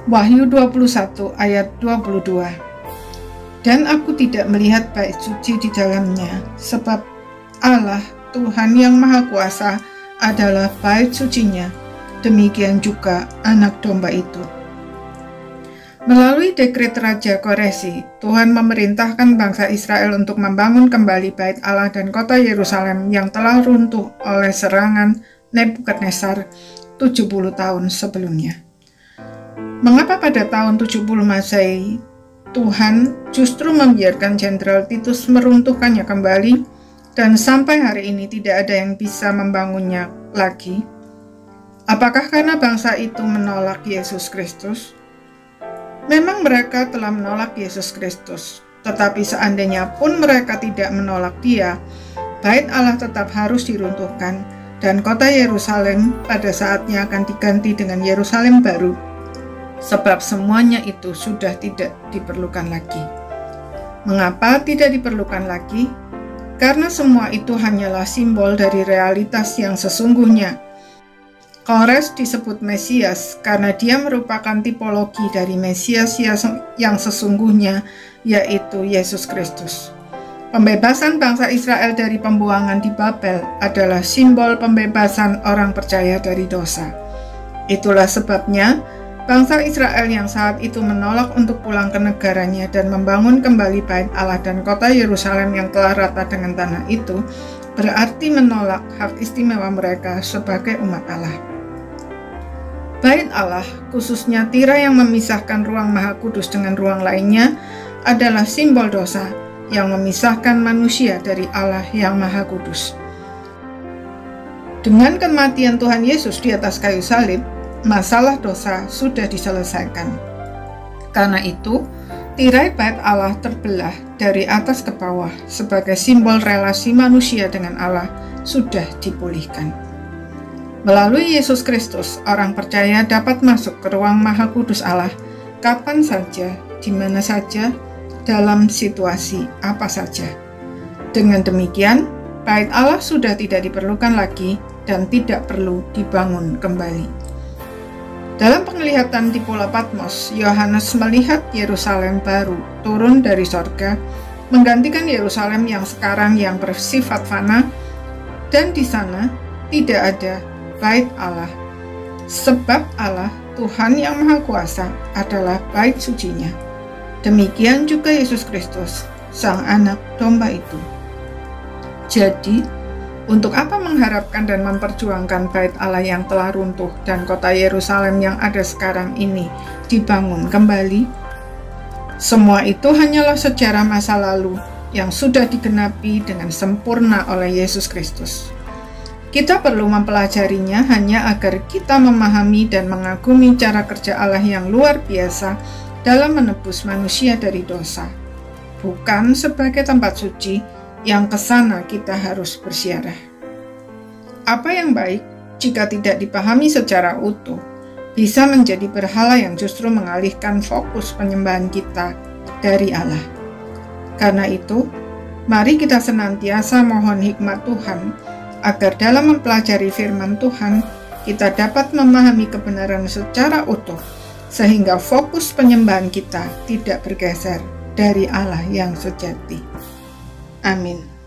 Wahyu 21 ayat 22. Dan aku tidak melihat bait suci di dalamnya, sebab Allah Tuhan yang Maha Kuasa adalah bait sucinya, demikian juga Anak Domba itu. Melalui dekret Raja Koresi, Tuhan memerintahkan bangsa Israel untuk membangun kembali bait Allah dan kota Yerusalem yang telah runtuh oleh serangan Nebukadnezar 70 tahun sebelumnya. Mengapa pada tahun 70 Masehi Tuhan justru membiarkan Jenderal Titus meruntuhkannya kembali dan sampai hari ini tidak ada yang bisa membangunnya lagi? Apakah karena bangsa itu menolak Yesus Kristus? Memang mereka telah menolak Yesus Kristus, tetapi seandainya pun mereka tidak menolak Dia, bait Allah tetap harus diruntuhkan dan kota Yerusalem pada saatnya akan diganti dengan Yerusalem baru. Sebab semuanya itu sudah tidak diperlukan lagi. Mengapa tidak diperlukan lagi? Karena semua itu hanyalah simbol dari realitas yang sesungguhnya. Kores disebut Mesias karena dia merupakan tipologi dari Mesias yang sesungguhnya, yaitu Yesus Kristus. Pembebasan bangsa Israel dari pembuangan di Babel adalah simbol pembebasan orang percaya dari dosa. Itulah sebabnya bangsa Israel yang saat itu menolak untuk pulang ke negaranya dan membangun kembali bait Allah dan kota Yerusalem yang telah rata dengan tanah itu, berarti menolak hak istimewa mereka sebagai umat Allah. Bait Allah, khususnya tirai yang memisahkan ruang Maha Kudus dengan ruang lainnya, adalah simbol dosa yang memisahkan manusia dari Allah yang Maha Kudus. Dengan kematian Tuhan Yesus di atas kayu salib, masalah dosa sudah diselesaikan. Karena itu, tirai bait Allah terbelah dari atas ke bawah sebagai simbol relasi manusia dengan Allah sudah dipulihkan. Melalui Yesus Kristus, orang percaya dapat masuk ke ruang Maha Kudus Allah kapan saja, di mana saja, dalam situasi apa saja. Dengan demikian, bait Allah sudah tidak diperlukan lagi dan tidak perlu dibangun kembali. Dalam penglihatan di Pulau Patmos, Yohanes melihat Yerusalem baru turun dari sorga, menggantikan Yerusalem yang sekarang yang bersifat fana, dan di sana tidak ada bait Allah. Sebab Allah, Tuhan yang Maha Kuasa, adalah bait sucinya. Demikian juga Yesus Kristus, Sang Anak Domba itu. Jadi, untuk apa mengharapkan dan memperjuangkan bait Allah yang telah runtuh dan kota Yerusalem yang ada sekarang ini dibangun kembali? Semua itu hanyalah sejarah masa lalu yang sudah digenapi dengan sempurna oleh Yesus Kristus. Kita perlu mempelajarinya hanya agar kita memahami dan mengagumi cara kerja Allah yang luar biasa dalam menebus manusia dari dosa, bukan sebagai tempat suci yang kesana kita harus bersiarah. Apa yang baik jika tidak dipahami secara utuh bisa menjadi berhala yang justru mengalihkan fokus penyembahan kita dari Allah. Karena itu, mari kita senantiasa mohon hikmat Tuhan agar dalam mempelajari firman Tuhan kita dapat memahami kebenaran secara utuh sehingga fokus penyembahan kita tidak bergeser dari Allah yang sejati. Amin.